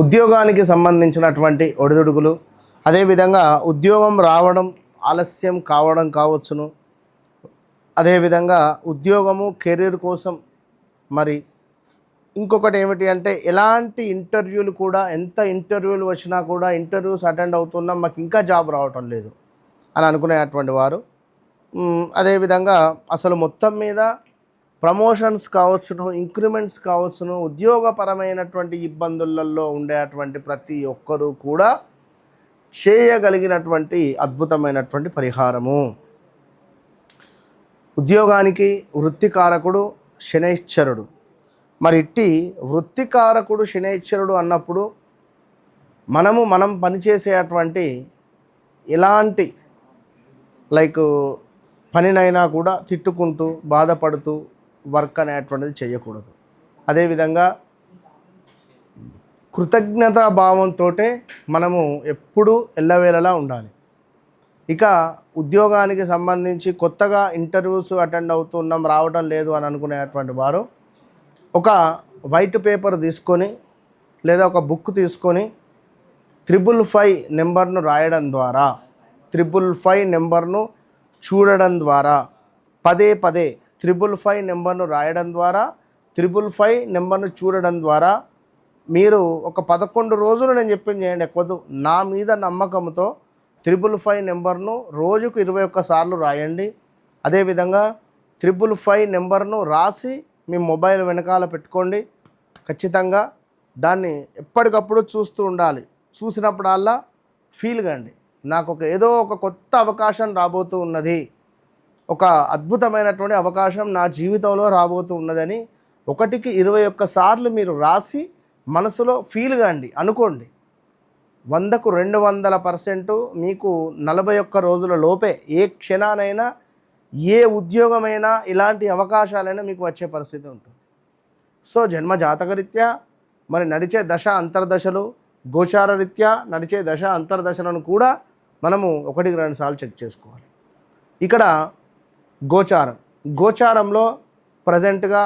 ఉద్యోగానికి సంబంధించినటువంటి ఒడిదుడుకులు, అదేవిధంగా ఉద్యోగం రావడం ఆలస్యం కావడం కావచ్చును. అదేవిధంగా ఉద్యోగము కెరీర్ కోసం మరి ఇంకొకటి ఏమిటి అంటే ఎలాంటి ఇంటర్వ్యూలు కూడా, ఎంత ఇంటర్వ్యూలు వచ్చినా కూడా ఇంటర్వ్యూస్ అటెండ్ అవుతున్నాం, మాకు ఇంకా జాబ్ రావటం లేదు అని అనుకునేటువంటి వారు. అదేవిధంగా అసలు మొత్తం మీద ప్రమోషన్స్ కావచ్చును, ఇంక్రిమెంట్స్ కావచ్చును, ఉద్యోగపరమైనటువంటి ఇబ్బందులలో ఉండేటువంటి ప్రతి ఒక్కరూ కూడా చేయగలిగినటువంటి అద్భుతమైనటువంటి పరిహారము. ఉద్యోగానికి వృత్తికారకుడు శనైశ్చరుడు. మరి ఇట్టి వృత్తికారకుడు శనైశ్చరుడు అన్నప్పుడు మనం పనిచేసేటువంటి ఎలాంటి పనినైనా కూడా తిట్టుకుంటూ బాధపడుతూ వర్క్ అనేటువంటిది చేయకూడదు. అదేవిధంగా కృతజ్ఞతా భావంతో మనము ఎప్పుడూ ఎల్లవేళలా ఉండాలి. ఇక ఉద్యోగానికి సంబంధించి కొత్తగా ఇంటర్వ్యూస్ అటెండ్ అవుతున్నాం, రావడం లేదు అని అనుకునేటువంటి వారు ఒక వైట్ పేపర్ తీసుకొని లేదా ఒక బుక్ తీసుకొని 555 నెంబర్ను రాయడం ద్వారా, 555 నెంబర్ను చూడడం ద్వారా, పదే 555 నెంబర్ను రాయడం ద్వారా, 555 నెంబర్ను చూడడం ద్వారా మీరు ఒక 11 రోజులు నేను చెప్పింది చేయండి. ఎక్కువ నా మీద నమ్మకంతో 555 నెంబర్ను రోజుకు 21 సార్లు రాయండి. అదేవిధంగా 555 నెంబర్ను రాసి మీ మొబైల్ వెనకాల పెట్టుకోండి. ఖచ్చితంగా దాన్ని ఎప్పటికప్పుడు చూస్తూ ఉండాలి. చూసినప్పుడల్లా ఫీల్ కండి, నాకు ఏదో ఒక కొత్త అవకాశం రాబోతూ ఉన్నది, ఒక అద్భుతమైనటువంటి అవకాశం నా జీవితంలో రాబోతూ ఉన్నదని 1కి 21 సార్లు మీరు రాసి మనసులో ఫీల్ కండి, అనుకోండి. 100కు 200% మీకు 41 రోజుల లోపే ఏ క్షణానైనా ఏ ఉద్యోగమైనా ఇలాంటి అవకాశాలైనా మీకు వచ్చే పరిస్థితి ఉంటుంది. సో జన్మ జాతకరీత్యా మరి నడిచే దశ అంతర్దశలు, గోచార రీత్యా నడిచే దశ అంతర్దశలను కూడా మనము 1-2 సార్లు చెక్ చేసుకోవాలి. ఇక్కడ గోచారంలో ప్రజెంట్గా